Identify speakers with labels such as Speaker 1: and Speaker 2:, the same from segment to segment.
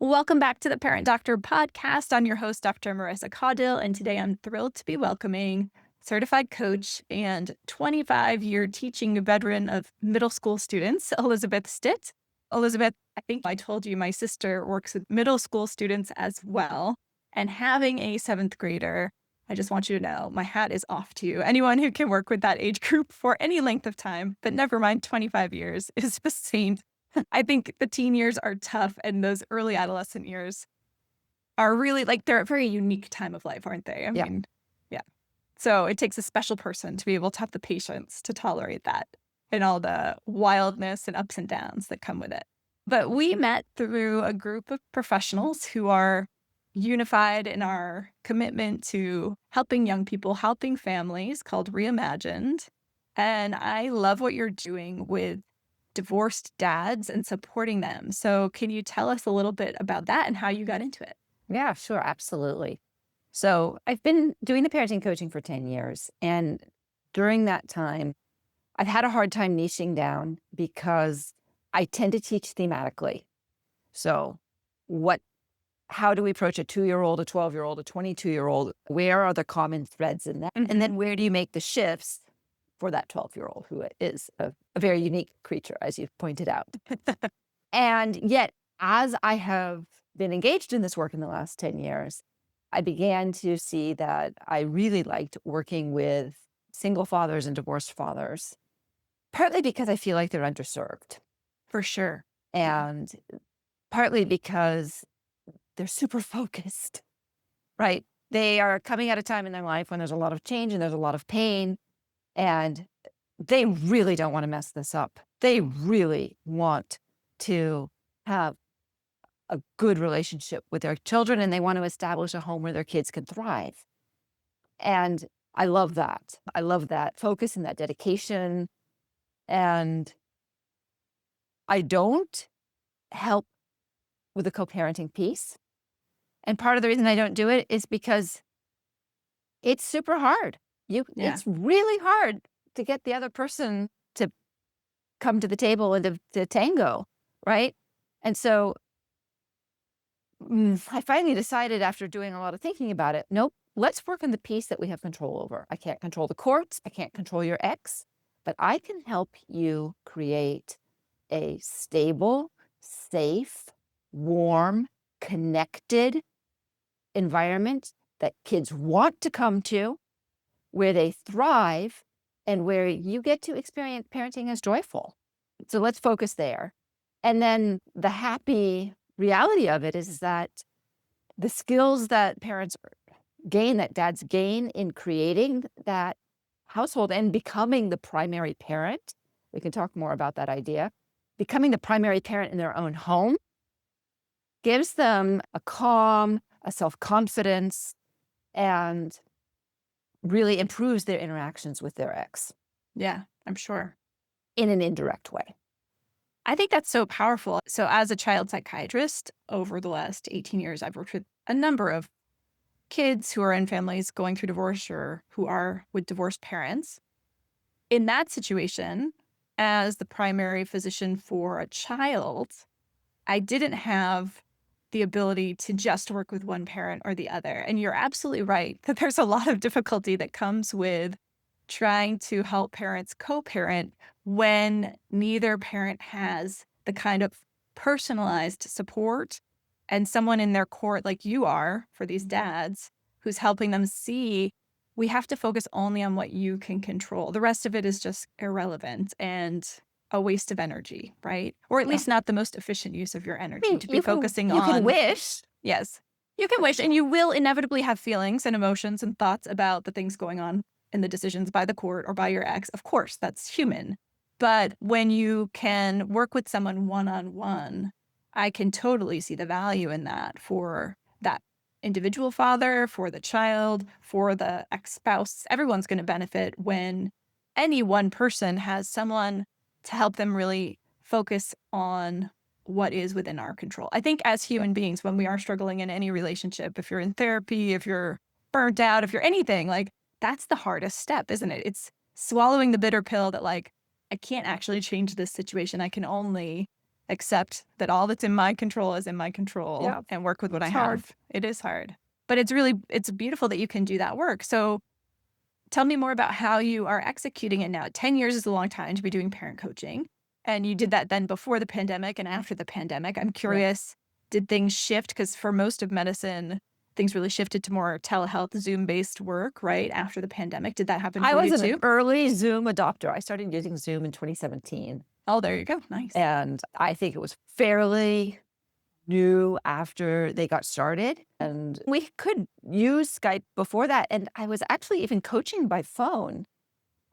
Speaker 1: Welcome back to the Parent Doctor podcast. I'm your host, Dr. Marissa Caudill, and today I'm thrilled to be welcoming certified coach and 25-year teaching veteran of middle school students, Elisabeth Stitt. Elisabeth, I think I told you my sister works with middle school students as well. And having a seventh grader, I just want you to know my hat is off to you. Anyone who can work with that age group for any length of time, but never mind 25 years, is a saint. I think the teen years are tough, and those early adolescent years are really they're a very unique time of life, aren't they? I
Speaker 2: Yeah.
Speaker 1: mean, yeah. So it takes a special person to be able to have the patience to tolerate that and all the wildness and ups and downs that come with it. But we met through a group of professionals who are unified in our commitment to helping young people, helping families, called Reimagined. And I love what you're doing with divorced dads and supporting them. So can you tell us a little bit about that and how you got into it?
Speaker 2: Yeah, sure. Absolutely. So I've been doing the parenting coaching for 10 years. And during that time, I've had a hard time niching down because I tend to teach thematically. So how do we approach a 2-year-old, a 12-year-old, a 22-year-old? Where are the common threads in that? And then where do you make the shifts for that 12-year-old who is a very unique creature, as you've pointed out? And yet, as I have been engaged in this work in the last 10 years, I began to see that I really liked working with single fathers and divorced fathers, partly because I feel like they're underserved,
Speaker 1: For sure.
Speaker 2: and partly because they're super focused, right? They are coming at a time in their life when there's a lot of change and there's a lot of pain, and they really don't want to mess this up. They really want to have a good relationship with their children, and they want to establish a home where their kids can thrive. And I love that. I love that focus and that dedication. And I don't help with the co-parenting piece. And part of the reason I don't do it is because it's super hard.
Speaker 1: Yeah.
Speaker 2: It's really hard to get the other person to come to the table and to tango, right? And so I finally decided, after doing a lot of thinking about it, nope, let's work on the piece that we have control over. I can't control the courts. I can't control your ex, but I can help you create a stable, safe, warm, connected environment that kids want to come to, where they thrive, and where you get to experience parenting as joyful. So let's focus there. And then the happy reality of it is that the skills that parents gain, that dads gain in creating that household and becoming the primary parent, we can talk more about that idea, becoming the primary parent in their own home, gives them a calm, a self-confidence, and really improves their interactions with their ex
Speaker 1: Yeah, I'm sure.
Speaker 2: in an indirect way.
Speaker 1: I think that's so powerful. So as a child psychiatrist, over the last 18 years, I've worked with a number of kids who are in families going through divorce or who are with divorced parents. In that situation, as the primary physician for a child, I didn't have the ability to just work with one parent or the other. And you're absolutely right that there's a lot of difficulty that comes with trying to help parents co-parent when neither parent has the kind of personalized support and someone in their court like you are for these dads who's helping them see we have to focus only on what you can control. The rest of it is just irrelevant and a waste of energy, right? Or at
Speaker 2: Yeah.
Speaker 1: least not the most efficient use of your
Speaker 2: I
Speaker 1: energy
Speaker 2: mean,
Speaker 1: to be focusing
Speaker 2: you can
Speaker 1: on.
Speaker 2: wish.
Speaker 1: Yes. You can wish, and you will inevitably have feelings and emotions and thoughts about the things going on in the decisions by the court or by your ex. Of course, that's human. But when you can work with someone one-on-one, I can totally see the value in that for that individual father, for the child, for the ex-spouse. Everyone's going to benefit when any one person has someone to help them really focus on what is within our control. I think as human beings, when we are struggling in any relationship, if you're in therapy, if you're burnt out, if you're anything, that's the hardest step, isn't it? It's swallowing the bitter pill that I can't actually change this situation. I can only accept that all that's in my control is in my control
Speaker 2: Yeah,
Speaker 1: and work with what I
Speaker 2: it's hard.
Speaker 1: have. It is hard. But it's beautiful that you can do that work. So tell me more about how you are executing it now. 10 years is a long time to be doing parent coaching. And you did that then before the pandemic and after the pandemic. I'm
Speaker 2: Yeah.
Speaker 1: curious, did things shift? Because for most of medicine, things really shifted to more telehealth, Zoom-based work, right, after the pandemic. Did that happen
Speaker 2: I
Speaker 1: for you
Speaker 2: was an
Speaker 1: too?
Speaker 2: early Zoom adopter. I started using Zoom in 2017,
Speaker 1: Oh, there you go. Nice.
Speaker 2: and I think it was fairly new after they got started, and we could use Skype before that, and I was actually even coaching by phone,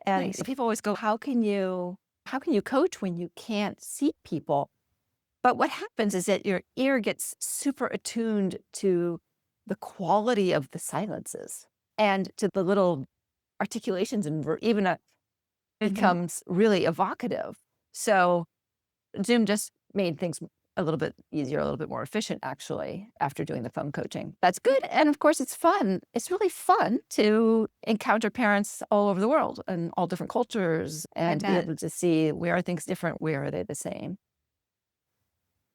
Speaker 2: and
Speaker 1: Nice.
Speaker 2: people always go, how can you coach when you can't see people?" But what happens is that your ear gets super attuned to the quality of the silences and to the little articulations and even
Speaker 1: Mhm.
Speaker 2: becomes really evocative. So Zoom just made things a little bit easier, a little bit more efficient, actually, after doing the phone coaching. That's good. And of course, it's fun. It's really fun to encounter parents all over the world and all different cultures
Speaker 1: I
Speaker 2: and to be
Speaker 1: bet.
Speaker 2: able to see where are things different, where are they the same.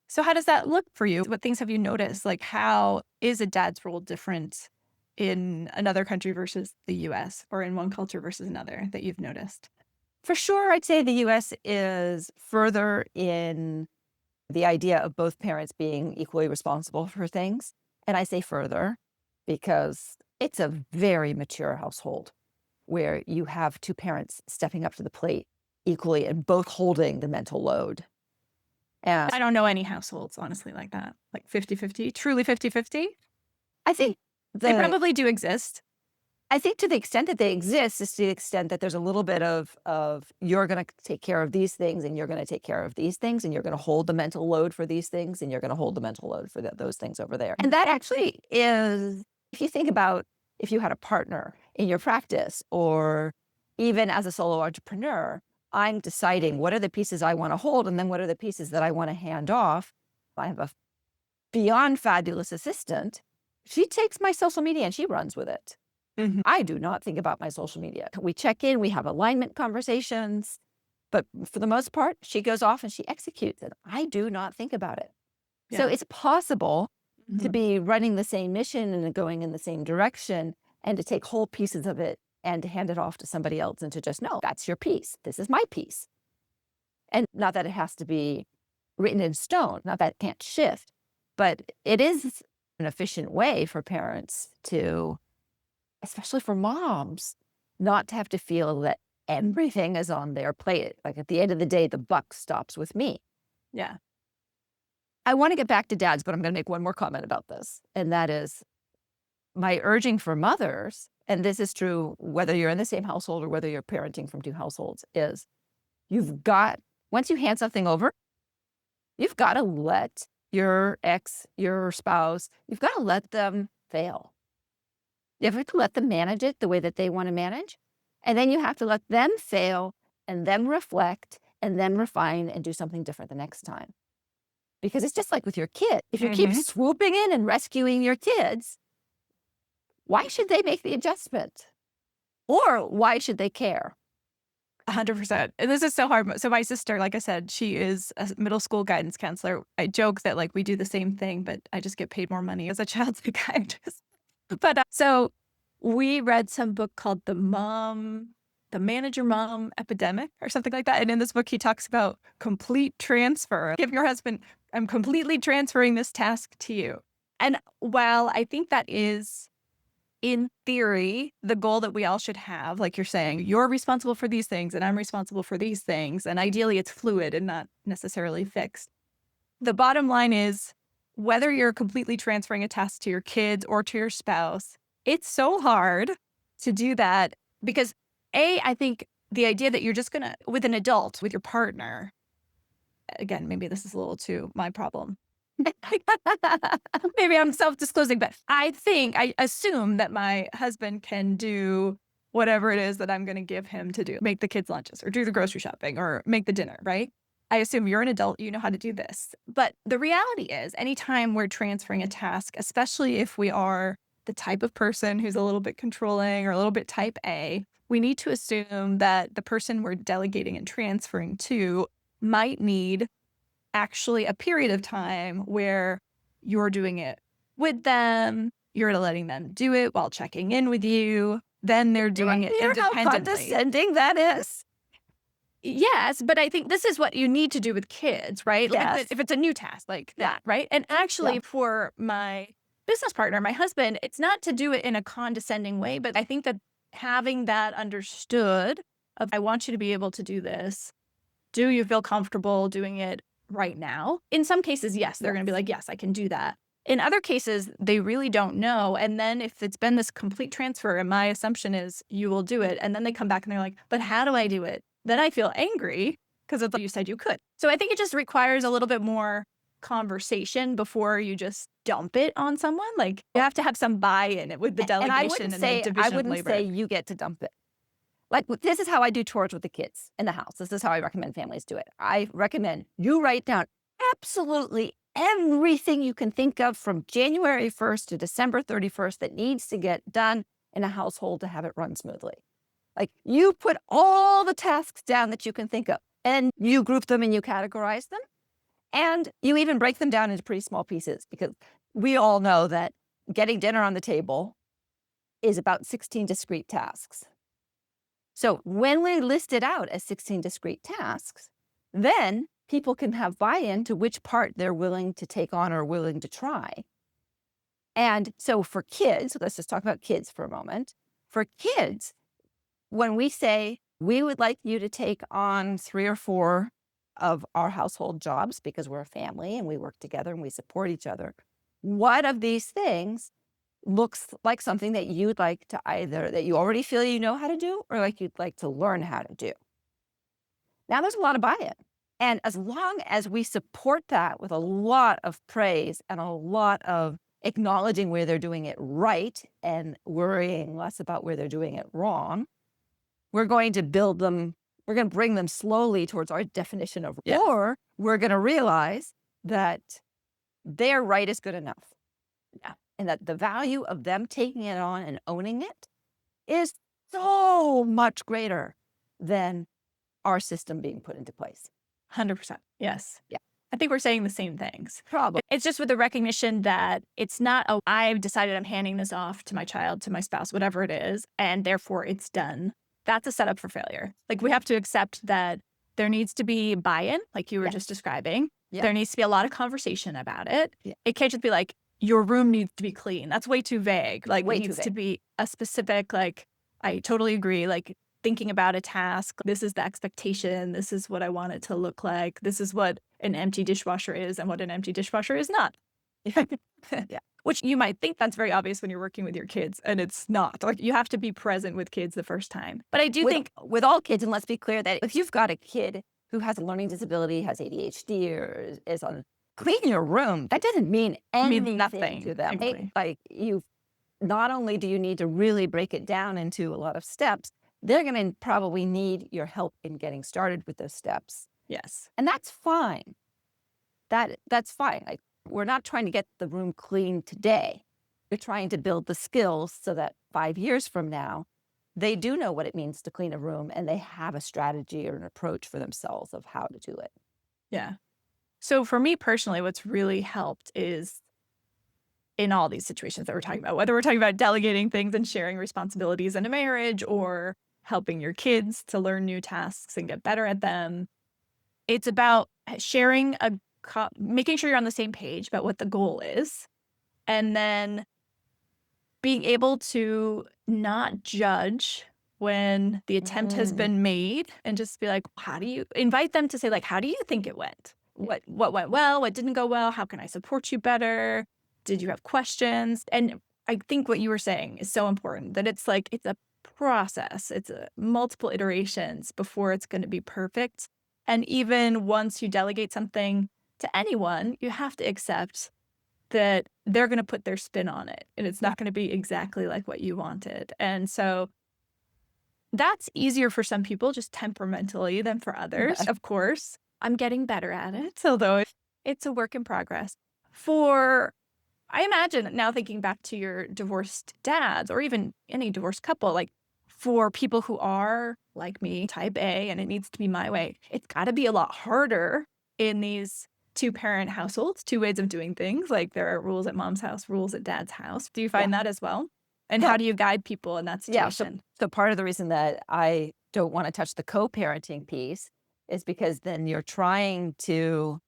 Speaker 1: So how does that look for you? What things have you noticed? Like, how is a dad's role different in another country versus the US, or in one culture versus another that you've noticed?
Speaker 2: For sure, I'd say the US is further in the idea of both parents being equally responsible for things. And I say further because it's a very mature household where you have two parents stepping up to the plate equally and both holding the mental load. And
Speaker 1: I don't know any households, honestly, like that. Like 50-50, truly 50-50.
Speaker 2: I think
Speaker 1: They
Speaker 2: the
Speaker 1: probably do exist.
Speaker 2: I think to the extent that they exist is to the extent that there's a little bit of you're going to take care of these things and you're going to take care of these things and you're going to hold the mental load for these things and you're going to hold the mental load for those things over there. And that actually is, if you think about if you had a partner in your practice or even as a solo entrepreneur, I'm deciding what are the pieces I want to hold and then what are the pieces that I want to hand off. I have a beyond fabulous assistant. She takes my social media and she runs with it.
Speaker 1: Mhm.
Speaker 2: I do not think about my social media. We check in, we have alignment conversations, but for the most part, she goes off and she executes it. I do not think about it. So
Speaker 1: Yeah.
Speaker 2: it's possible to
Speaker 1: Mhm.
Speaker 2: be running the same mission and going in the same direction and to take whole pieces of it and to hand it off to somebody else and to just know that's your piece. This is my piece. And not that it has to be written in stone, not that it can't shift, but it is an efficient way for parents to, especially for moms, not to have to feel that everything is on their plate. Like at the end of the day, the buck stops with me.
Speaker 1: Yeah.
Speaker 2: I want to get back to dads, but I'm going to make one more comment about this. And that is my urging for mothers, and this is true whether you're in the same household or whether you're parenting from two households, is once you hand something over, you've got to let your spouse, you've got to let them fail. You have to let them manage it the way that they want to manage. And then you have to let them fail and then reflect and then refine and do something different the next time. Because it's just like with your kid. If you keep
Speaker 1: Mhm.
Speaker 2: swooping in and rescuing your kids, why should they make the adjustment? Or why should they care?
Speaker 1: 100%. And this is so hard. So my sister, like I said, she is a middle school guidance counselor. I joke that like we do the same thing, but I just get paid more money as a child psychiatrist. But so we read some book called The Manager Mom Epidemic or something like that. And in this book, he talks about complete transfer. Give your husband, I'm completely transferring this task to you. And while I think that is, in theory, the goal that we all should have, like you're saying, you're responsible for these things and I'm responsible for these things. And ideally, it's fluid and not necessarily fixed. The bottom line is whether you're completely transferring a task to your kids or to your spouse, it's so hard to do that because I think the idea that you're just going to, with an adult, with your partner, again, maybe this is a little too my problem. Maybe I'm self-disclosing, but I assume that my husband can do whatever it is that I'm going to give him to do, make the kids lunches or do the grocery shopping or make the dinner, right? I assume you're an adult, you know how to do this. But the reality is, anytime we're transferring a task, especially if we are the type of person who's a little bit controlling or a little bit type A, we need to assume that the person we're delegating and transferring to might need actually a period of time where you're doing it with them, you're letting them do it while checking in with you, then they're
Speaker 2: Do I
Speaker 1: doing it
Speaker 2: hear how
Speaker 1: independently.
Speaker 2: condescending that is?
Speaker 1: Yes, but I think this is what you need to do with kids, right? Like
Speaker 2: Yes.
Speaker 1: if it's a new task like
Speaker 2: Yeah.
Speaker 1: that, right? And
Speaker 2: Yeah.
Speaker 1: actually, for my business partner, my husband, it's not to do it in a condescending way, but I think that having that understood of, I want you to be able to do this. Do you feel comfortable doing it right now? In some cases, yes, they're going to be
Speaker 2: Yes.
Speaker 1: like, yes, I can do that. In other cases, they really don't know. And then if it's been this complete transfer, and my assumption is you will do it, and then they come back and they're like, but how do I do it? Then I feel angry because it's like you said you could. So I think it just requires a little bit more conversation before you just dump it on someone. Like you have to have some buy-in with the
Speaker 2: And I
Speaker 1: delegation
Speaker 2: wouldn't
Speaker 1: and the
Speaker 2: say I
Speaker 1: division of
Speaker 2: wouldn't say
Speaker 1: labor.
Speaker 2: you get to dump it. Like, this is how I do chores with the kids in the house. This is how I recommend families do it. I recommend you write down absolutely everything you can think of from January 1st to December 31st that needs to get done in a household to have it run smoothly. Like, you put all the tasks down that you can think of, and you group them and you categorize them, and you even break them down into pretty small pieces, because we all know that getting dinner on the table is about 16 discrete tasks. So when we list it out as 16 discrete tasks, then people can have buy-in to which part they're willing to take on or willing to try. And so for kids, let's just talk about kids for a moment. For kids, when we say we would like you to take on 3 or 4 of our household jobs because we're a family and we work together and we support each other, what of these things looks like something that you'd like to either that you already feel you know how to do or like you'd like to learn how to do? Now there's a lot of buy-in. And as long as we support that with a lot of praise and a lot of acknowledging where they're doing it right and worrying less about where they're doing it wrong, we're going to build them, we're going to bring them slowly towards our definition of,
Speaker 1: Yeah.
Speaker 2: or we're going to realize that their right is good enough.
Speaker 1: Yeah.
Speaker 2: And that the value of them taking it on and owning it is so much greater than our system being put into place.
Speaker 1: 100%. Yes.
Speaker 2: Yeah.
Speaker 1: I think we're saying the same things.
Speaker 2: Probably.
Speaker 1: It's just with the recognition that it's not, oh, I've decided I'm handing this off to my child, to my spouse, whatever it is, and therefore it's done. That's a setup for failure. Like we have to accept that there needs to be buy-in, like you were just
Speaker 2: Yes.
Speaker 1: describing.
Speaker 2: Yeah.
Speaker 1: There needs to be a lot of conversation about it.
Speaker 2: Yeah.
Speaker 1: It can't just be like, your room needs to be clean. That's way too vague. Like
Speaker 2: Way
Speaker 1: it
Speaker 2: too
Speaker 1: needs to
Speaker 2: vague.
Speaker 1: be a specific, like, I totally agree. Like thinking about a task, this is the expectation. This is what I want it to look like. This is what an empty dishwasher is and what an empty dishwasher is not.
Speaker 2: Yeah.
Speaker 1: Which you might think that's very obvious when you're working with your kids, and it's not. Like you have to be present with kids the first time. But I do think
Speaker 2: With all kids, and let's be clear that if you've got a kid who has a learning disability, has ADHD, or is on clean your room, that doesn't mean anything
Speaker 1: nothing,
Speaker 2: to them.
Speaker 1: exactly.
Speaker 2: Like you, not only do you need to really break it down into a lot of steps, they're going to probably need your help in getting started with those steps.
Speaker 1: Yes.
Speaker 2: And that's fine. That's fine. Like, we're not trying to get the room clean today. We're trying to build the skills so that 5 years from now, they do know what it means to clean a room and they have a strategy or an approach for themselves of how to do it.
Speaker 1: Yeah. So for me personally, what's really helped is in all these situations that we're talking about, whether we're talking about delegating things and sharing responsibilities in a marriage or helping your kids to learn new tasks and get better at them, it's about sharing making sure you're on the same page about what the goal is, and then being able to not judge when the attempt has been made and just be like, how do you invite them to say, like, how do you think it went? What went well? What didn't go well? How can I support you better? Did you have questions? And I think what you were saying is so important, that it's like, it's a process. It's a multiple iterations before it's going to be perfect. And even once you delegate something to anyone, you have to accept that they're going to put their spin on it and it's not going to be exactly like what you wanted. And so that's easier for some people just temperamentally than for others. Of course, I'm getting better at it, although it's a work in progress. I imagine now, thinking back to your divorced dads or even any divorced couple, like for people who are like me, type A, and it needs to be my way, it's got to be a lot harder in these two-parent households, two ways of doing things. Like there are rules at mom's house, rules at dad's house. Do you
Speaker 2: Yeah.
Speaker 1: find that as well? And
Speaker 2: Yeah.
Speaker 1: how do you guide people in that
Speaker 2: Yeah. So,
Speaker 1: situation?
Speaker 2: so part of the reason that I don't want to touch the co-parenting piece is because then you're trying to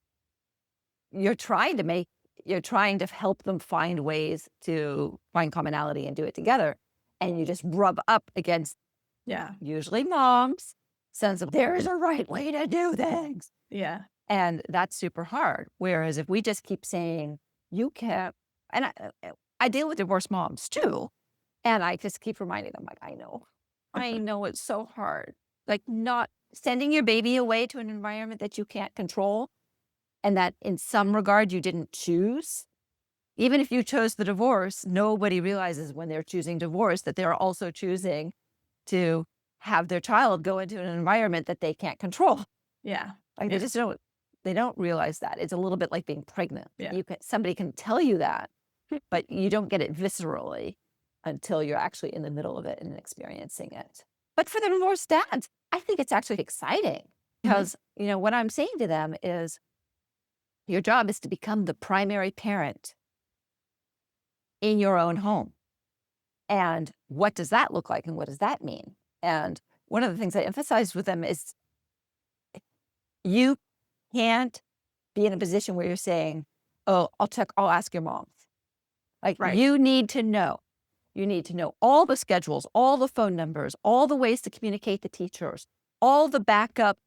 Speaker 2: make you're trying to help them find ways to find commonality and do it together. And you just rub up against
Speaker 1: Yeah.
Speaker 2: usually mom's sense of there is a right way to do things.
Speaker 1: Yeah.
Speaker 2: And that's super hard. Whereas if we just keep saying, you can't, and I deal with divorced moms too. And I just keep reminding them, like, I know it's so hard. Like, not sending your baby away to an environment that you can't control and that in some regard you didn't choose. Even if you chose the divorce, nobody realizes when they're choosing divorce that they're also choosing to have their child go into an environment that they can't control.
Speaker 1: Yeah.
Speaker 2: Like
Speaker 1: Yeah.
Speaker 2: they don't realize that. It's a little bit like being pregnant.
Speaker 1: Yeah.
Speaker 2: Somebody can tell you that, but you don't get it viscerally until you're actually in the middle of it and experiencing it. But for the divorced dads, I think it's actually exciting because, what I'm saying to them is your job is to become the primary parent in your own home. And what does that look like? And what does that mean? And one of the things I emphasized with them is you can't be in a position where you're saying, oh, I'll ask your mom. Like,
Speaker 1: Right.
Speaker 2: you need to know. You need to know all the schedules, all the phone numbers, all the ways to communicate to teachers, all the backup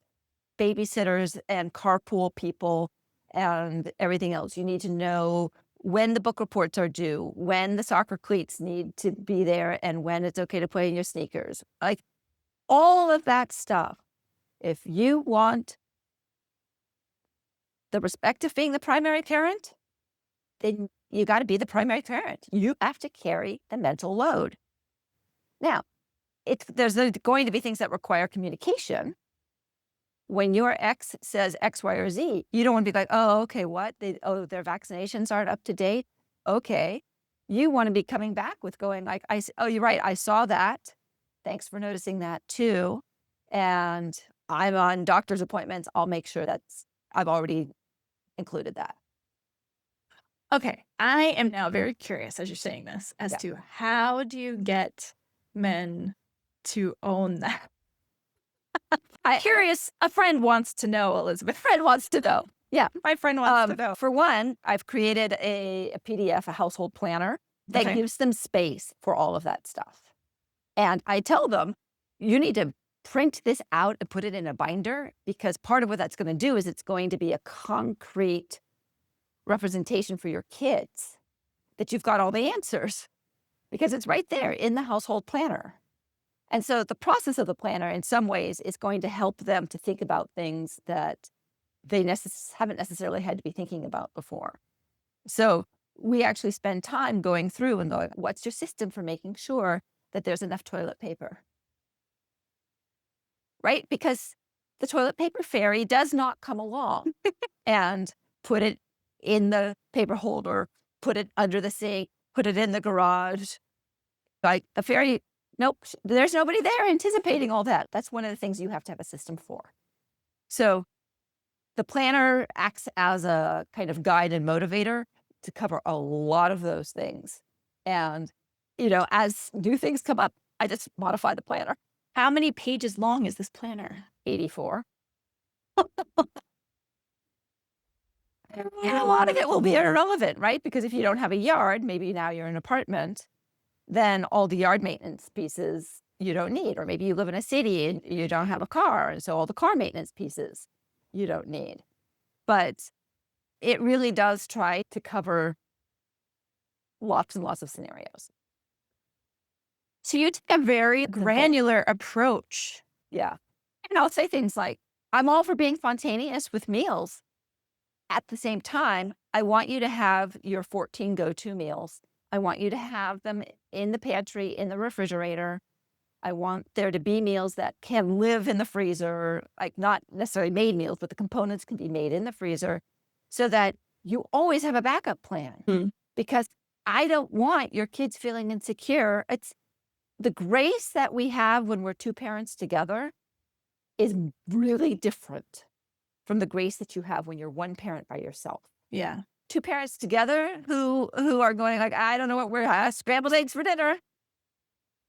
Speaker 2: babysitters and carpool people and everything else. You need to know when the book reports are due, when the soccer cleats need to be there, and when it's okay to play in your sneakers. Like, all of that stuff. If you want the respect of being the primary parent, then you got to be the primary parent. You have to carry the mental load. Now, there's going to be things that require communication. When your ex says X, Y, or Z, you don't want to be like, oh, okay, what? Their vaccinations aren't up to date. Okay. You want to be coming back with going like, oh, you're right. I saw that. Thanks for noticing that too. And I'm on doctor's appointments. I'll make sure I've already included that.
Speaker 1: Okay. I am now very curious as you're saying this as
Speaker 2: Yeah.
Speaker 1: to how do you get men to own that? Curious. A friend wants to know, Elisabeth.
Speaker 2: Friend wants to know. Yeah.
Speaker 1: My friend wants to know.
Speaker 2: For one, I've created a PDF, a household planner that
Speaker 1: Okay.
Speaker 2: gives them space for all of that stuff. And I tell them, you need to print this out and put it in a binder because part of what that's going to do is it's going to be a concrete representation for your kids that you've got all the answers because it's right there in the household planner. And so the process of the planner in some ways is going to help them to think about things that they haven't necessarily had to be thinking about before. So we actually spend time going through and going, what's your system for making sure that there's enough toilet paper? Right? Because the toilet paper fairy does not come along and put it in the paper holder, put it under the sink, put it in the garage. Like the fairy, nope, there's nobody there anticipating all that. That's one of the things you have to have a system for. So the planner acts as a kind of guide and motivator to cover a lot of those things. And, as new things come up, I just modify the planner.
Speaker 1: How many pages long is this planner?
Speaker 2: 84. And a lot of it will be irrelevant, right? Because if you don't have a yard, maybe now you're in an apartment, then all the yard maintenance pieces you don't need. Or maybe you live in a city and you don't have a car, and so all the car maintenance pieces you don't need. But it really does try to cover lots and lots of scenarios.
Speaker 1: So you take a very granular approach.
Speaker 2: Yeah. And I'll say things like, I'm all for being spontaneous with meals. At the same time, I want you to have your 14 go-to meals. I want you to have them in the pantry, in the refrigerator. I want there to be meals that can live in the freezer, like not necessarily made meals, but the components can be made in the freezer so that you always have a backup plan. Because I don't want your kids feeling insecure. It's the grace that we have when we're two parents together is really different from the grace that you have when you're one parent by yourself.
Speaker 1: Yeah.
Speaker 2: Two parents together who are going like, I don't know what we're scrambled eggs for dinner.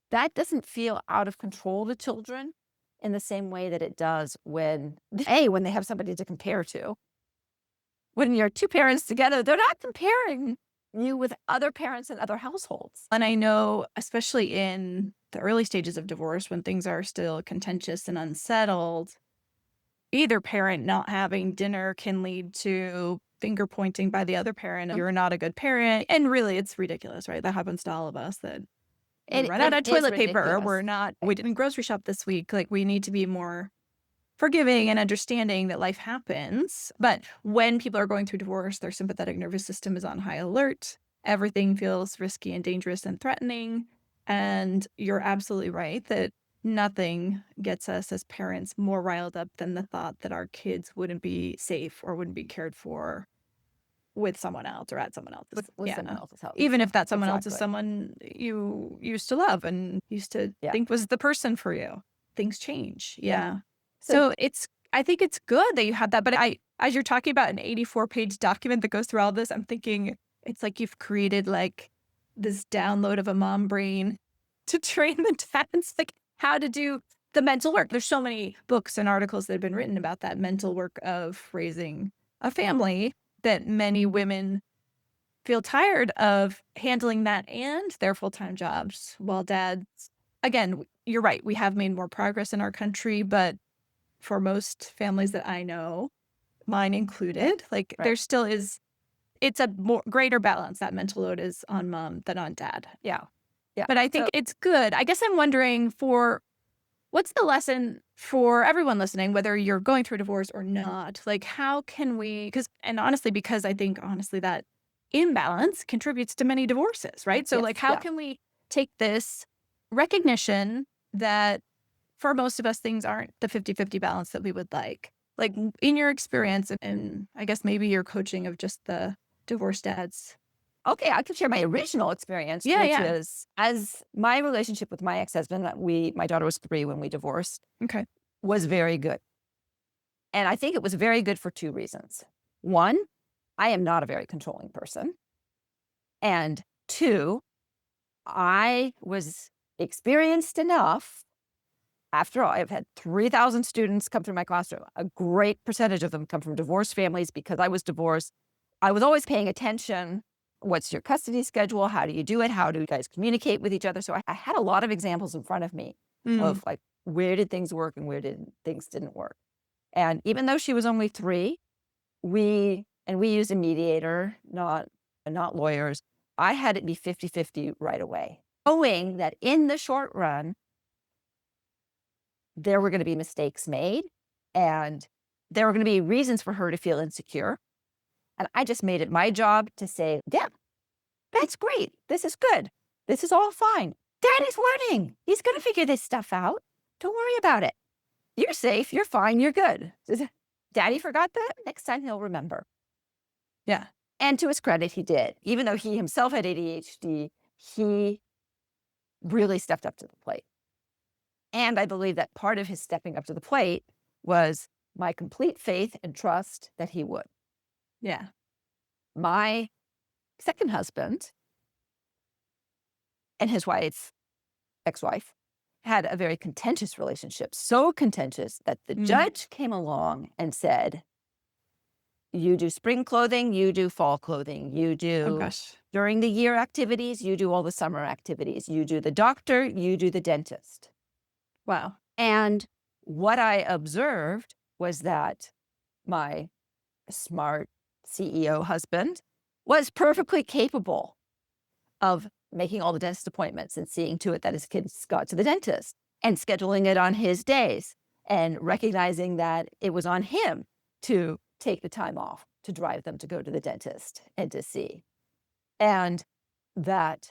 Speaker 2: That doesn't feel out of control to children in the same way that it does when they have somebody to compare to. When you're two parents together, they're not comparing you with other parents in other households.
Speaker 1: And I know, especially in the early stages of divorce, when things are still contentious and unsettled, either parent not having dinner can lead to finger pointing by the other parent. You're not a good parent. And really, it's ridiculous, right? That happens to all of us, that we run out of
Speaker 2: It is
Speaker 1: toilet paper, or
Speaker 2: ridiculous.
Speaker 1: we didn't grocery shop this week. Like, we need to be more forgiving and understanding that life happens. But when people are going through divorce, their sympathetic nervous system is on high alert. Everything feels risky and dangerous and threatening. And you're absolutely right that nothing gets us as parents more riled up than the thought that our kids wouldn't be safe or wouldn't be cared for with someone else or at someone else's.
Speaker 2: With someone else's house.
Speaker 1: Even if that someone else is
Speaker 2: Exactly.
Speaker 1: someone you used to love and used to
Speaker 2: Yeah.
Speaker 1: think was the person for you. Things change. Yeah.
Speaker 2: So
Speaker 1: So I think it's good that you have that. But as you're talking about an 84-page document that goes through all this, I'm thinking it's like you've created like this download of a mom brain to train the dads, like how to do the mental work. There's so many books and articles that have been written about that mental work of raising a family, that many women feel tired of handling that and their full-time jobs, while dads, again, you're right, we have made more progress in our country, but for most families that I know, mine included, like
Speaker 2: Right.
Speaker 1: there still is, it's a more greater balance. That mental load is on mom than on dad.
Speaker 2: yeah. Yeah.
Speaker 1: But I think
Speaker 2: So
Speaker 1: it's good. I guess I'm wondering, for what's the lesson for everyone listening, whether you're going through a divorce or not? Like, how can we, because I think honestly that imbalance contributes to many divorces, right? So like,
Speaker 2: yes.
Speaker 1: how
Speaker 2: Yeah.
Speaker 1: can we take this recognition that for most of us, things aren't the 50-50 balance that we would like? Like, in your experience, and I guess maybe your coaching of just the divorced dads.
Speaker 2: Okay, I can share my original experience,
Speaker 1: Yeah,
Speaker 2: which
Speaker 1: yeah.
Speaker 2: is as my relationship with my ex-husband, my daughter was 3 when we divorced,
Speaker 1: Okay.
Speaker 2: was very good. And I think it was very good for 2 reasons. 1, I am not a very controlling person. And 2, I was experienced enough. After all, I've had 3,000 students come through my classroom. A great percentage of them come from divorced families because I was divorced. I was always paying attention. What's your custody schedule? How do you do it? How do you guys communicate with each other? So I had a lot of examples in front of me
Speaker 1: Mm.
Speaker 2: of like, where did things work and where did things didn't work? And even though she was only 3, we used a mediator, not lawyers. I had it be 50-50 right away, knowing that in the short run, there were going to be mistakes made and there were going to be reasons for her to feel insecure. And I just made it my job to say, yeah, that's great. This is good. This is all fine. Daddy's learning. He's going to figure this stuff out. Don't worry about it. You're safe. You're fine. You're good. Daddy forgot that. Next time he'll remember.
Speaker 1: Yeah.
Speaker 2: And to his credit, he did. Even though he himself had ADHD, he really stepped up to the plate. And I believe that part of his stepping up to the plate was my complete faith and trust that he would.
Speaker 1: Yeah.
Speaker 2: My second husband and his ex-wife, had a very contentious relationship, so contentious that the judge came along and said, you do spring clothing, you do fall clothing, you
Speaker 1: Oh,
Speaker 2: do
Speaker 1: gosh.
Speaker 2: during the year activities, you do all the summer activities, you do the doctor, you do the dentist.
Speaker 1: Wow.
Speaker 2: And what I observed was that my smart CEO husband was perfectly capable of making all the dentist appointments and seeing to it that his kids got to the dentist and scheduling it on his days and recognizing that it was on him to take the time off to drive them to go to the dentist and to see. And that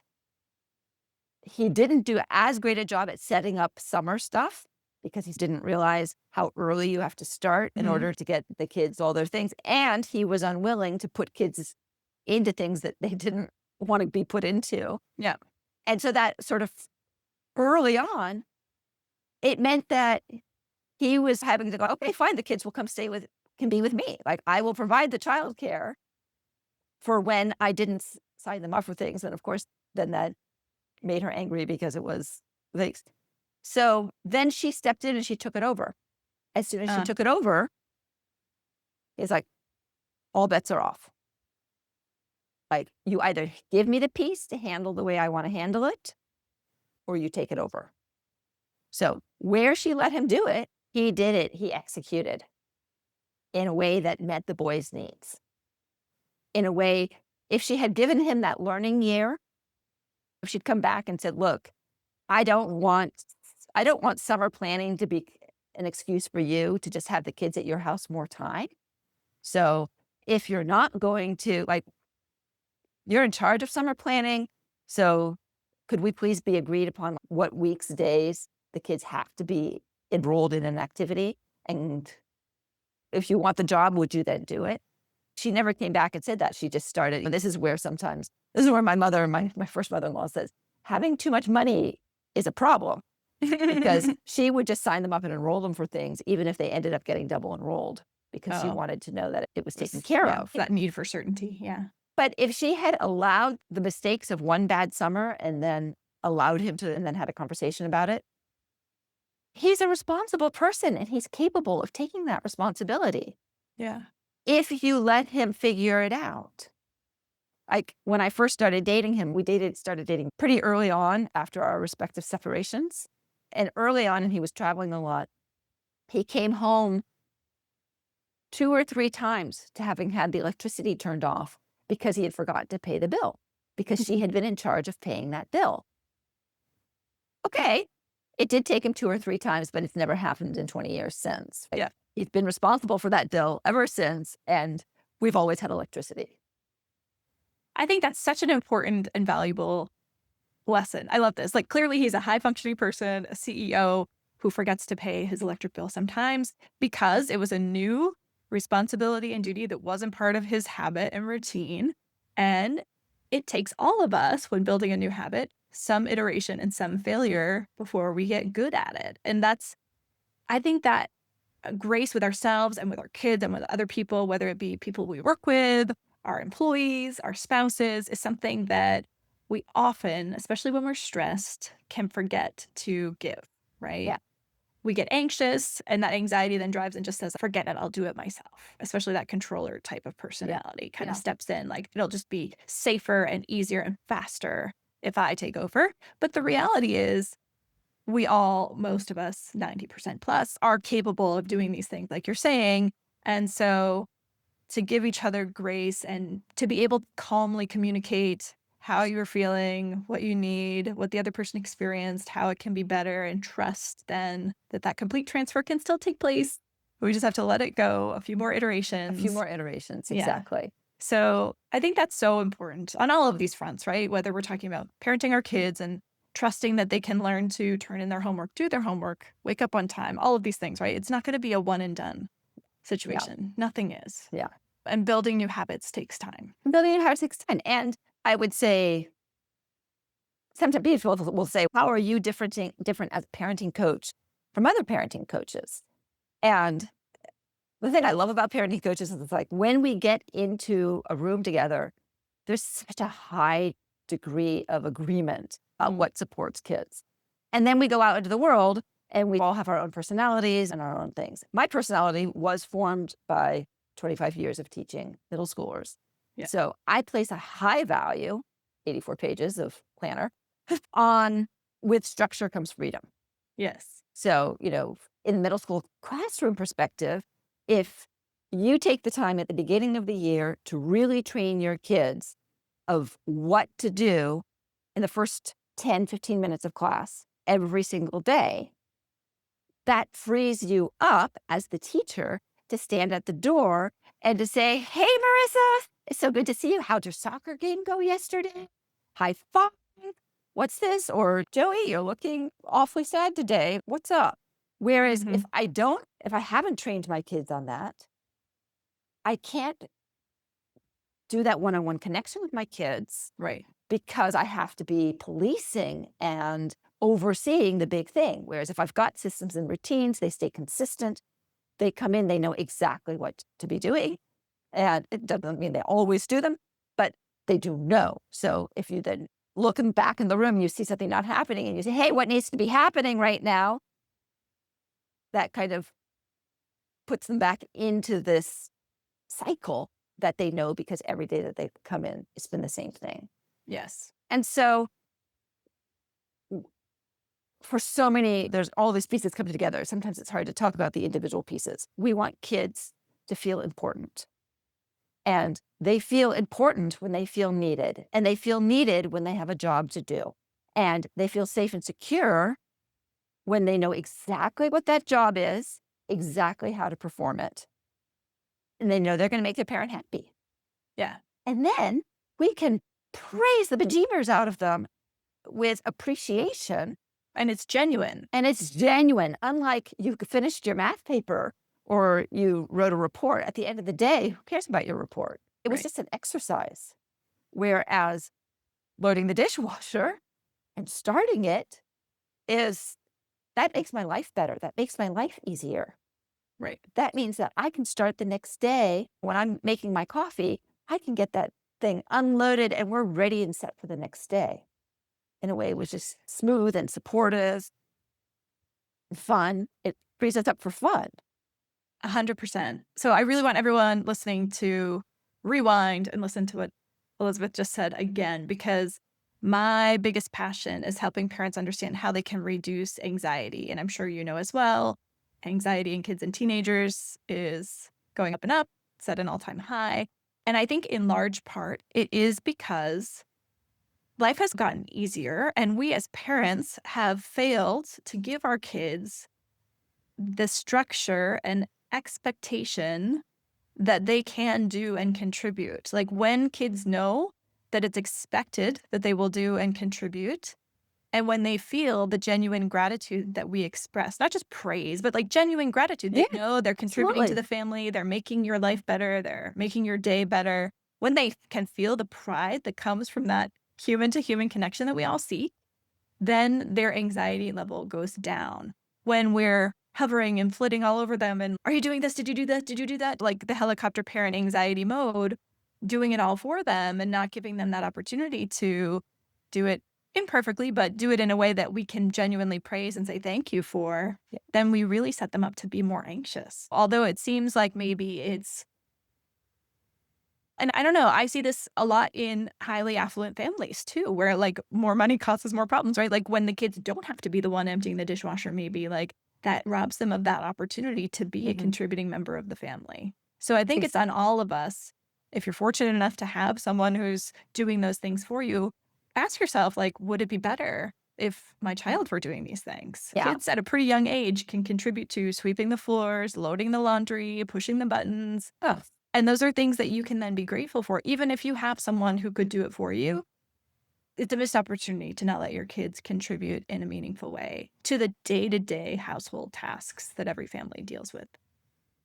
Speaker 2: he didn't do as great a job at setting up summer stuff because he didn't realize how early you have to start in order to get the kids all their things. And he was unwilling to put kids into things that they didn't want to be put into.
Speaker 1: Yeah.
Speaker 2: And so that sort of early on, it meant that he was having to go, okay, fine, the kids will come stay with can be with me. Like, I will provide the childcare for when I didn't sign them up for things. And of course, then that made her angry because it was like, so then she stepped in and she took it over. As soon as she
Speaker 1: Uh,
Speaker 2: took it over, it's like, all bets are off. Like, you either give me the piece to handle the way I want to handle it, or you take it over. So where she let him do it, he did it. He executed in a way that met the boy's needs. In a way, if she had given him that learning year, if she'd come back and said, look, I don't want summer planning to be an excuse for you to just have the kids at your house more time. So if you're not going to, like, you're in charge of summer planning. So could we please be agreed upon what weeks, days the kids have to be enrolled in an activity? And if you want the job, would you then do it? She never came back and said that. She just started. And this is where my mother, my first mother-in-law says, having too much money is a problem, because she would just sign them up and enroll them for things, even if they ended up getting double enrolled, because she
Speaker 1: oh,
Speaker 2: wanted to know that it was taken care
Speaker 1: yeah,
Speaker 2: of.
Speaker 1: that need for certainty. Yeah.
Speaker 2: But if she had allowed the mistakes of one bad summer and then allowed him to, and then had a conversation about it, he's a responsible person and he's capable of taking that responsibility
Speaker 1: Yeah.
Speaker 2: if you let him figure it out. Like, when I first started dating him, started dating pretty early on after our respective separations. And early on, and he was traveling a lot, he came home 2 or 3 times to having had the electricity turned off because he had forgotten to pay the bill, because she had been in charge of paying that bill. Okay, it did take him 2 or 3 times, but it's never happened in 20 years since. Like,
Speaker 1: Yeah.
Speaker 2: he's been responsible for that bill ever since, and we've always had electricity.
Speaker 1: I think that's such an important and valuable lesson. I love this. Like, clearly he's a high functioning person, a CEO who forgets to pay his electric bill sometimes because it was a new responsibility and duty that wasn't part of his habit and routine. And it takes all of us, when building a new habit, some iteration and some failure before we get good at it. And I think that grace with ourselves and with our kids and with other people, whether it be people we work with, our employees, our spouses, is something that we often, especially when we're stressed, can forget to give, right?
Speaker 2: Yeah.
Speaker 1: We get anxious, and that anxiety then drives and just says, forget it, I'll do it myself. Especially that controller type of personality kind of
Speaker 2: Yeah.
Speaker 1: steps in, like, it'll just be safer and easier and faster if I take over. But the reality is, most of us, 90% plus, are capable of doing these things, like you're saying. And so to give each other grace and to be able to calmly communicate how you're feeling, what you need, what the other person experienced, how it can be better, and trust then that complete transfer can still take place. We just have to let it go a few more iterations.
Speaker 2: A few more iterations,
Speaker 1: Yeah.
Speaker 2: exactly.
Speaker 1: So I think that's so important on all of these fronts, right? Whether we're talking about parenting our kids and trusting that they can learn to turn in their homework, do their homework, wake up on time, all of these things, right? It's not going to be a one and done situation. Nothing is.
Speaker 2: Yeah.
Speaker 1: And building new habits takes time.
Speaker 2: Building a house takes time. And I would say, sometimes people will say, how are you different as a parenting coach from other parenting coaches? And the thing I love about parenting coaches is, it's like, when we get into a room together, there's such a high degree of agreement about what supports kids. And then we go out into the world and we all have our own personalities and our own things. My personality was formed by 25 years of teaching middle schoolers.
Speaker 1: Yeah.
Speaker 2: So I place a high value, 84 pages of planner, on with structure comes freedom.
Speaker 1: Yes.
Speaker 2: So, in the middle school classroom perspective, if you take the time at the beginning of the year to really train your kids of what to do in the first 10, 15 minutes of class every single day, that frees you up as the teacher to stand at the door and to say, hey, Marissa, it's so good to see you. How'd your soccer game go yesterday? High five. What's this? Or, Joey, you're looking awfully sad today. What's up? Whereas if I haven't trained my kids on that, I can't do that one-on-one connection with my kids,
Speaker 1: Right.
Speaker 2: because I have to be policing and overseeing the big thing. Whereas if I've got systems and routines, they stay consistent, they come in, they know exactly what to be doing. And it doesn't mean they always do them, but they do know. So if you then look them back in the room, you see something not happening and you say, hey, what needs to be happening right now? That kind of puts them back into this cycle that they know because every day that they come in, it's been the same thing.
Speaker 1: Yes.
Speaker 2: And so for so many, there's all these pieces coming together. Sometimes it's hard to talk about the individual pieces. We want kids to feel important. And they feel important when they feel needed. And they feel needed when they have a job to do. And they feel safe and secure when they know exactly what that job is, exactly how to perform it. And they know they're going to make their parent happy.
Speaker 1: Yeah.
Speaker 2: And then we can praise the bejeebers out of them with appreciation.
Speaker 1: And it's genuine.
Speaker 2: And it's genuine. Unlike you finished your math paper or you wrote a report, at the end of the day, who cares about your report? It was
Speaker 1: Right.
Speaker 2: just an exercise. Whereas loading the dishwasher and starting it that makes my life better. That makes my life easier.
Speaker 1: Right.
Speaker 2: That means that I can start the next day when I'm making my coffee, I can get that thing unloaded and we're ready and set for the next day. In a way, it was just smooth and supportive, fun. It frees us up for fun.
Speaker 1: 100%. So I really want everyone listening to rewind and listen to what Elisabeth just said again, because my biggest passion is helping parents understand how they can reduce anxiety. And I'm sure you know as well, anxiety in kids and teenagers is going up and up. It's at an all-time high. And I think in large part, it is because life has gotten easier and we as parents have failed to give our kids the structure and expectation that they can do and contribute. Like when kids know that it's expected that they will do and contribute, and when they feel the genuine gratitude that we express, not just praise, but like genuine gratitude, they
Speaker 2: Yeah,
Speaker 1: know they're contributing to
Speaker 2: absolutely.
Speaker 1: the family, they're making your life better, they're making your day better. When they can feel the pride that comes from that human to human connection that we all seek, then their anxiety level goes down. When we're hovering and flitting all over them and, "Are you doing this? Did you do this? Did you do that?" Like the helicopter parent anxiety mode, doing it all for them and not giving them that opportunity to do it imperfectly, but do it in a way that we can genuinely praise and say thank you for,
Speaker 2: Yeah.
Speaker 1: then we really set them up to be more anxious. Although it seems like maybe it's and I don't know, I see this a lot in highly affluent families too, where like more money causes more problems, right? Like when the kids don't have to be the one emptying the dishwasher, maybe like that robs them of that opportunity to be a
Speaker 2: Mhm.
Speaker 1: contributing member of the family. So I think
Speaker 2: Ex
Speaker 1: it's on all of us. If you're fortunate enough to have someone who's doing those things for you, ask yourself, like, would it be better if my child were doing these things?
Speaker 2: Yeah.
Speaker 1: Kids at a pretty young age can contribute to sweeping the floors, loading the laundry, pushing the buttons,
Speaker 2: Oh,
Speaker 1: and those are things that you can then be grateful for. Even if you have someone who could do it for you, it's a missed opportunity to not let your kids contribute in a meaningful way to the day-to-day household tasks that every family deals with.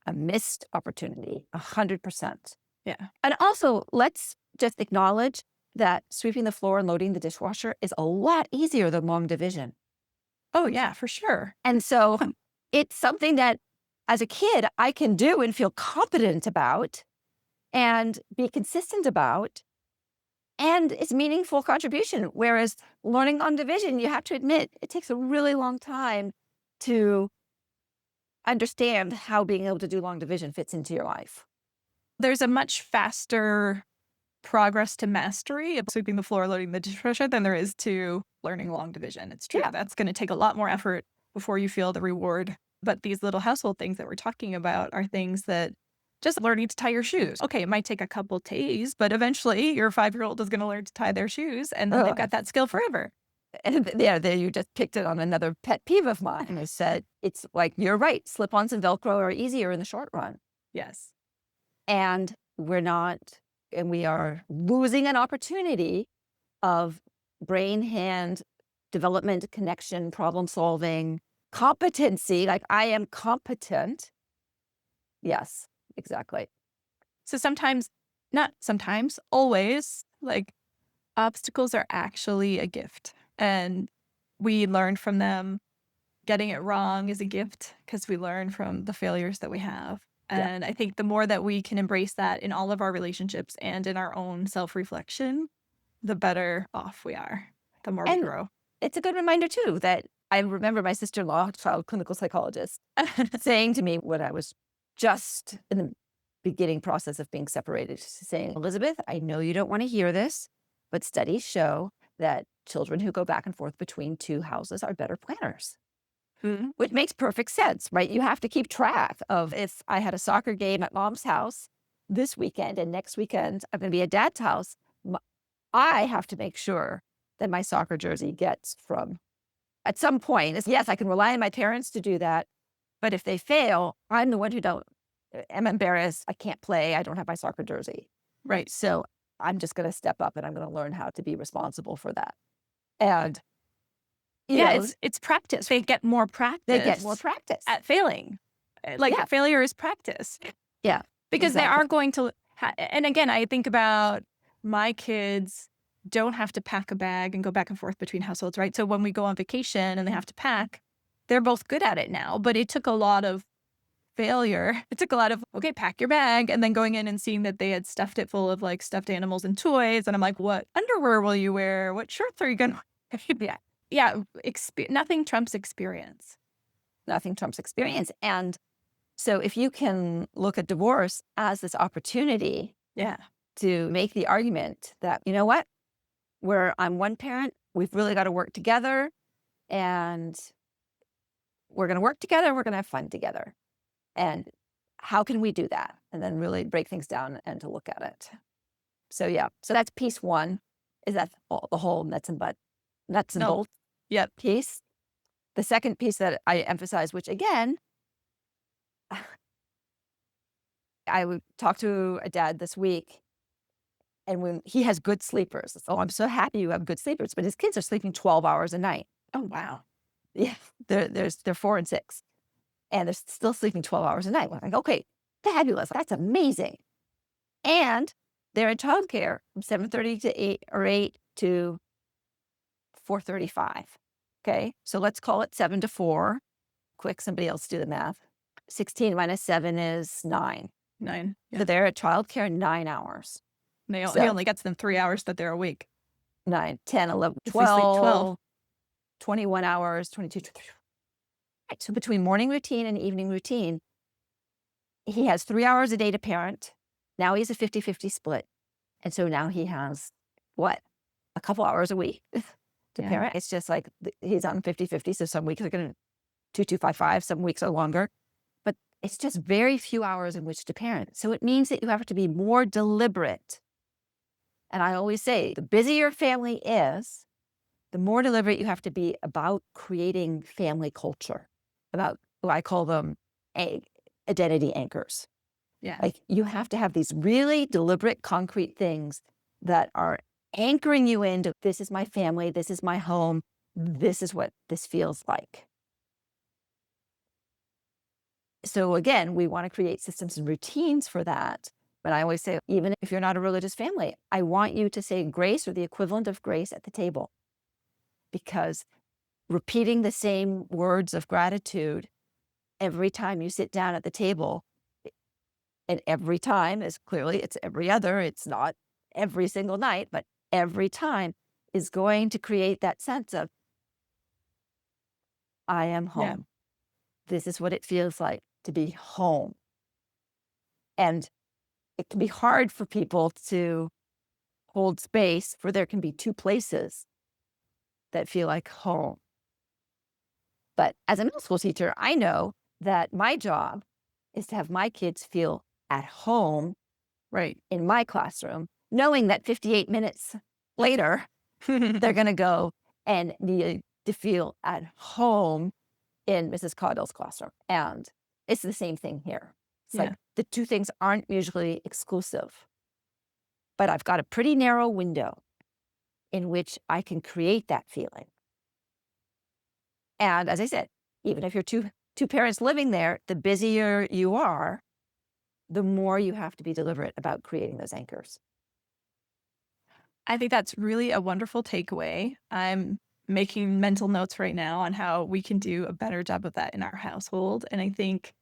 Speaker 2: a missed opportunity, 100%.
Speaker 1: Yeah.
Speaker 2: And also, let's just acknowledge that sweeping the floor and loading the dishwasher is a lot easier than long division.
Speaker 1: Oh, yeah, for sure.
Speaker 2: And so it's something that as a kid, I can do and feel competent about and be consistent about. And it's meaningful contribution. Whereas learning long division, you have to admit, it takes a really long time to understand how being able to do long division fits into your life.
Speaker 1: There's a much faster progress to mastery of sweeping the floor, loading the dishwasher than there is to learning long division. It's true.
Speaker 2: Yeah.
Speaker 1: That's going to take a lot more effort before you feel the reward. But these little household things that we're talking about are things that just learning to tie your shoes. Okay, it might take a couple days, but eventually your 5-year-old is going to learn to tie their shoes and then they've
Speaker 2: Ugh.
Speaker 1: got that skill forever.
Speaker 2: And yeah, there you just picked it on another pet peeve of mine. Is said it's like you're right. Slip-ons and Velcro are easier in the short run,
Speaker 1: Yes.
Speaker 2: and we're not, and we are losing an opportunity of brain hand development, connection, problem solving, competency. Like I am competent. Yes, exactly.
Speaker 1: So sometimes, not sometimes, always, like obstacles are actually a gift and we learn from them. getting it wrong is a gift because we learn from the failures that we have.
Speaker 2: Yeah.
Speaker 1: And I think the more that we can embrace that in all of our relationships and in our own self-reflection, the better off we are, the more we
Speaker 2: And
Speaker 1: grow.
Speaker 2: it's a good reminder too that I remember my sister-in-law, child clinical psychologist, saying to me when I was just in the beginning process of being separated, she's saying, "Elizabeth, I know you don't want to hear this, but studies show that children who go back and forth between two houses are better planners."
Speaker 1: Mhm.
Speaker 2: Which makes perfect sense, right? You have to keep track of if I had a soccer game at mom's house this weekend and next weekend I'm going to be at dad's house, I have to make sure that my soccer jersey gets from at some point. Yes, I can rely on my parents to do that. But if they fail, I'm the one who don't am embarrassed. I can't play. I don't have my soccer jersey.
Speaker 1: Right.
Speaker 2: So I'm just going to step up and I'm going to learn how to be responsible for that. And, you
Speaker 1: Yeah,
Speaker 2: know,
Speaker 1: it's practice. They get more
Speaker 2: they get more
Speaker 1: practice
Speaker 2: practice.
Speaker 1: at failing. Like,
Speaker 2: Yeah,
Speaker 1: failure is practice
Speaker 2: yeah,
Speaker 1: because they
Speaker 2: exactly.
Speaker 1: aren't going to and again, I think about my kids don't have to pack a bag and go back and forth between households, right? So when we go on vacation and they have to pack, they're both good at it now, but it took a lot of failure. It took a lot of, "Okay, pack your bag," and then going in and seeing that they had stuffed it full of, like, stuffed animals and toys, and I'm like, "What underwear will you wear? What shirts are you gonna" Yeah. Yeah, nothing trumps experience.
Speaker 2: Nothing trumps experience. And so if you can look at divorce as this opportunity
Speaker 1: Yeah.
Speaker 2: to make the argument that, you know what, where I'm one parent, we've really got to work together and we're going to work together, we're going to have fun together. And how can we do that? And then really break things down and to look at it. So yeah, so that's piece one, is that the whole nuts and
Speaker 1: No.
Speaker 2: bolts
Speaker 1: Yep.
Speaker 2: piece. The second piece that I emphasize, which again, I would talk to a dad this week, and when he has good sleepers, "Oh, I'm so happy you have good sleepers," but his kids are sleeping 12 hours a night.
Speaker 1: Oh, wow.
Speaker 2: Yeah, they're 4 and 6, and they're still sleeping 12 hours a night. We're like, "Okay, fabulous, that's amazing." And they're in childcare from 7:30 to 8 or 8 to 4:35. Okay, so let's call it 7 to 4. Quick, somebody else do the math. 16 minus 7 is 9.
Speaker 1: 9.
Speaker 2: So
Speaker 1: Yeah.
Speaker 2: they're at childcare 9 hours.
Speaker 1: He
Speaker 2: So
Speaker 1: only gets them 3 hours that they're awake.
Speaker 2: 9, 10, 11,
Speaker 1: If we sleep 12.
Speaker 2: 12, 21 hours, 22, 23. Right, so between morning routine and evening routine, he has 3 hours a day to parent. Now he's a 50-50 split, and so now he has, what? A couple hours a week to
Speaker 1: Yeah.
Speaker 2: parent. It's just like he's on 50-50, so some weeks are gonna 2-2-5-5, some weeks are longer, but it's just very few hours in which to parent. So it means that you have to be more deliberate. And I always say, the busier your family is, the more deliberate you have to be about creating family culture, about what I call them identity anchors.
Speaker 1: Yeah.
Speaker 2: Like you have to have these really deliberate, concrete things that are anchoring you into this is my family, this is my home, this is what this feels like. So again, we want to create systems and routines for that. But I always say, even if you're not a religious family, I want you to say grace or the equivalent of grace at the table, because repeating the same words of gratitude every time you sit down at the table, and every time is clearly it's every other, it's not every single night, but every time is going to create that sense of, I am
Speaker 1: Yeah.
Speaker 2: home. This is what it feels like to be home. And it can be hard for people to hold space for there can be two places that feel like home. But as a middle school teacher, I know that my job is to have my kids feel at home
Speaker 1: Right.
Speaker 2: in my classroom, knowing that 58 minutes later, they're going to go and need to feel at home in Mrs. Caudill's classroom. And it's the same thing here. It's like
Speaker 1: Yeah.
Speaker 2: the two things aren't mutually exclusive, but I've got a pretty narrow window in which I can create that feeling. And as I said, even if you're two parents living there, the busier you are, the more you have to be deliberate about creating those anchors.
Speaker 1: I think that's really a wonderful takeaway. I'm making mental notes right now on how we can do a better job of that in our household. And I think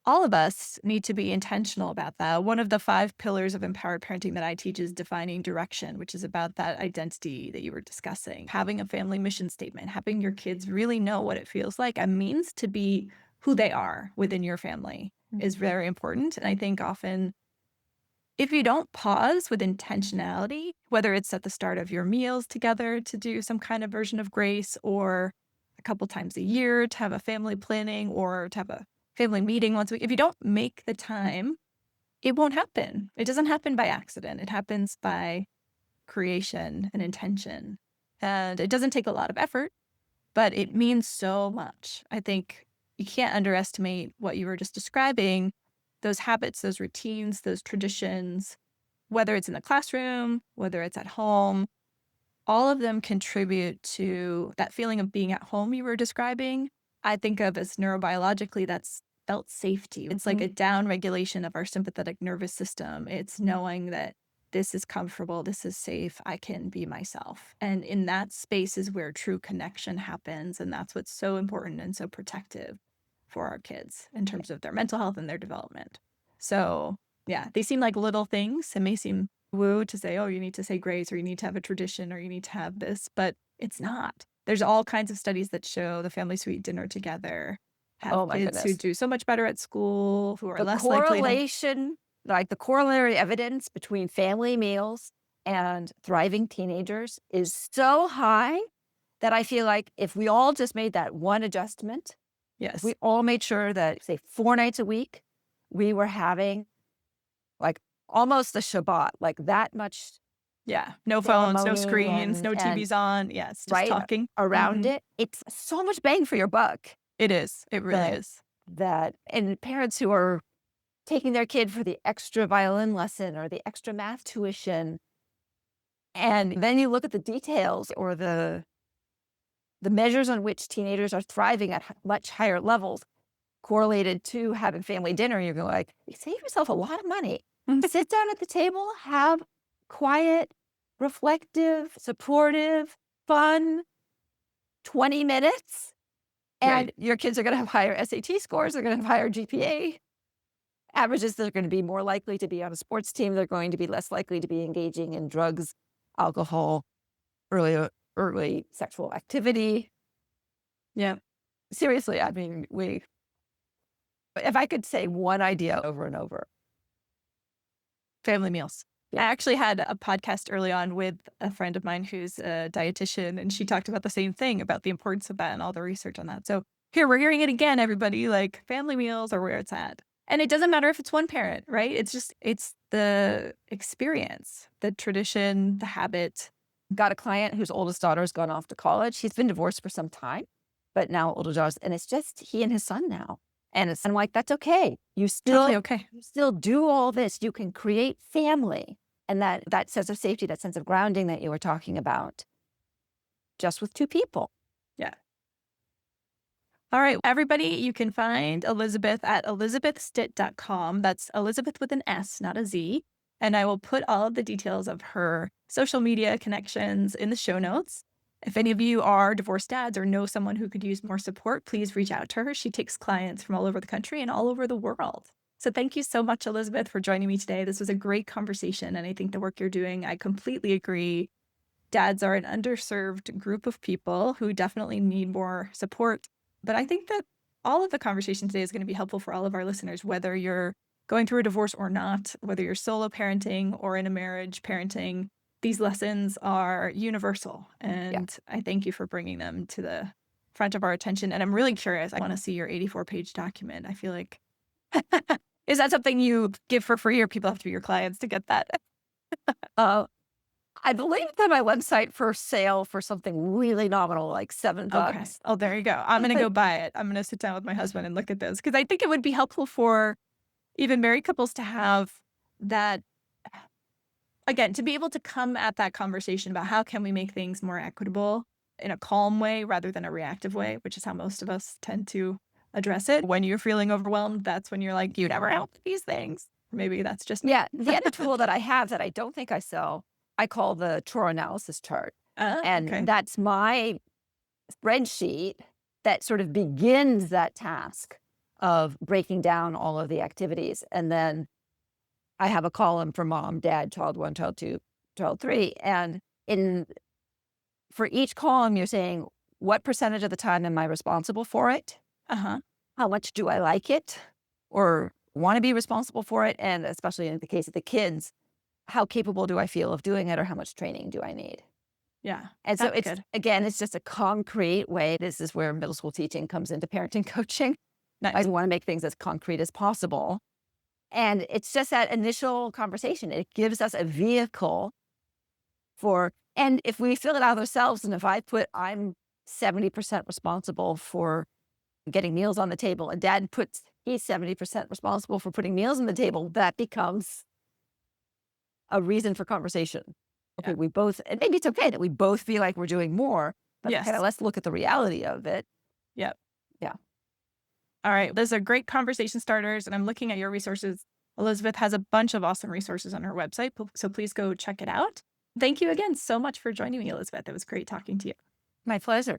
Speaker 1: all of us need to be intentional about that. One of the 5 pillars of empowered parenting that I teach is defining direction, which is about that identity that you were discussing. Having a family mission statement, having your kids really know what it feels like and means to be who they are within your family is very important. And I think often if you don't pause with intentionality, whether it's at the start of your meals together to do some kind of version of grace or a couple times a year to have a family planning or to have a family meeting once a week, if you don't make the time, it won't happen. It doesn't happen by accident. It happens by creation and intention. And it doesn't take a lot of effort, but it means so much. I think you can't underestimate what you were just describing, those habits, those routines, those traditions, whether it's in the classroom, whether it's at home, all of them contribute to that feeling of being at home you were describing. I think of as neurobiologically, that's felt safety. It's like a down regulation of our sympathetic nervous system. It's knowing that this is comfortable, this is safe, I can be myself. And in that space is where true connection happens. And that's what's so important and so protective for our kids in terms of their mental health and their development. So, yeah, they seem like little things. It may seem woo to say, oh, you need to say grace or you need to have a tradition or you need to have this, but it's not. There's all kinds of studies that show the family suite dinner together have
Speaker 2: Oh my
Speaker 1: kids who
Speaker 2: goodness.
Speaker 1: do so much better at school, who are
Speaker 2: The
Speaker 1: less likely to.
Speaker 2: correlation, like the corollary evidence between family meals and thriving teenagers is so high that I feel like if we all just made that one adjustment, if we
Speaker 1: Yes.
Speaker 2: all made sure that, say, 4 nights a week, we were having like almost a Shabbat, like that much
Speaker 1: Yeah. No phones, no
Speaker 2: ceremony
Speaker 1: screens, no
Speaker 2: and
Speaker 1: TVs on. Yes. Just
Speaker 2: right
Speaker 1: talking.
Speaker 2: around it. It's so much bang for your buck
Speaker 1: It is. It really
Speaker 2: that
Speaker 1: is.
Speaker 2: and parents who are taking their kid for the extra violin lesson or the extra math tuition. And then you look at the details or the measures on which teenagers are thriving at much higher levels correlated to having family dinner. You're going like, you save yourself a lot of money. Sit down at the table, have quiet, reflective, supportive, fun 20 minutes, and
Speaker 1: Right.
Speaker 2: your kids are going to have higher SAT scores. They're going to have higher GPA averages. They're going to be more likely to be on a sports team. They're going to be less likely to be engaging in drugs, alcohol, early sexual activity.
Speaker 1: Yeah.
Speaker 2: Seriously, I mean, if I could say one idea over and over,
Speaker 1: Family meals. I
Speaker 2: yeah.
Speaker 1: actually had a podcast early on with a friend of mine who's a dietitian, and she talked about the same thing about the importance of that and all the research on that. So here we're hearing it again, everybody, like family meals are where it's at. And it doesn't matter if it's one parent, right? It's the experience, the tradition, the habit.
Speaker 2: Got a client whose oldest daughter has gone off to college. He's been divorced for some time, but now older daughters, and it's just he and his son now. I'm like, that's okay.
Speaker 1: Totally okay.
Speaker 2: You still do all this. You can create family and that sense of safety, that sense of grounding that you were talking about, just with 2 people.
Speaker 1: Yeah. All right, everybody, you can find Elisabeth at elisabethstitt.com. That's Elisabeth with an S, not a Z. And I will put all of the details of her social media connections in the show notes. If any of you are divorced dads or know someone who could use more support, please reach out to her. She takes clients from all over the country and all over the world. So thank you so much, Elisabeth, for joining me today. This was a great conversation. And I think the work you're doing, I completely agree. Dads are an underserved group of people who definitely need more support. But I think that all of the conversation today is going to be helpful for all of our listeners, whether you're going through a divorce or not, whether you're solo parenting or in a marriage parenting. These lessons are universal.
Speaker 2: Yeah.
Speaker 1: And I thank you for bringing them to the front of our attention. And I'm really curious. I want to see your 84-page document. I feel like, is that something you give for free or people have to be your clients to get that?
Speaker 2: Uh, I believe it's on my website for sale for something really nominal, like $7.
Speaker 1: Okay. Oh, there you go. I'm going to go buy it. I'm going to sit down with my husband and look at this because I think it would be helpful for even married couples to have that, again, to be able to come at that conversation about how can we make things more equitable in a calm way rather than a reactive way, which is how most of us tend to address it. When you're feeling overwhelmed, that's when you're like, you never help with these things. Maybe that's just me.
Speaker 2: Yeah, the other tool that I have that I don't think I sell, I call the Tror analysis chart.
Speaker 1: Ah,
Speaker 2: And
Speaker 1: okay.
Speaker 2: that's my spreadsheet that sort of begins that task of breaking down all of the activities. And then I have a column for mom, dad, child one, child two, child three. And in for each column, you're saying, what percentage of the time am I responsible for it?
Speaker 1: Uh-huh.
Speaker 2: How much do I like it or want to be responsible for it? And especially in the case of the kids, how capable do I feel of doing it or how much training do I need?
Speaker 1: Yeah.
Speaker 2: And so
Speaker 1: That's
Speaker 2: it's,
Speaker 1: good.
Speaker 2: again, it's just a concrete way. This is where middle school teaching comes into parenting coaching. I
Speaker 1: Nice.
Speaker 2: want to make things as concrete as possible. And it's just that initial conversation. It gives us a vehicle for, and if we fill it out ourselves, and if I put, I'm 70% responsible for getting meals on the table, and dad puts, he's 70% responsible for putting meals on the table, that becomes a reason for conversation. Okay,
Speaker 1: Yeah.
Speaker 2: we both, and maybe it's okay that we both feel like we're doing more, but kind of
Speaker 1: Yes.
Speaker 2: let's look at the reality of it.
Speaker 1: Yep.
Speaker 2: Yeah.
Speaker 1: All right. Those are great conversation starters. And I'm looking at your resources. Elisabeth has a bunch of awesome resources on her website. So please go check it out. Thank you again so much for joining me, Elisabeth. It was great talking to you.
Speaker 2: My pleasure.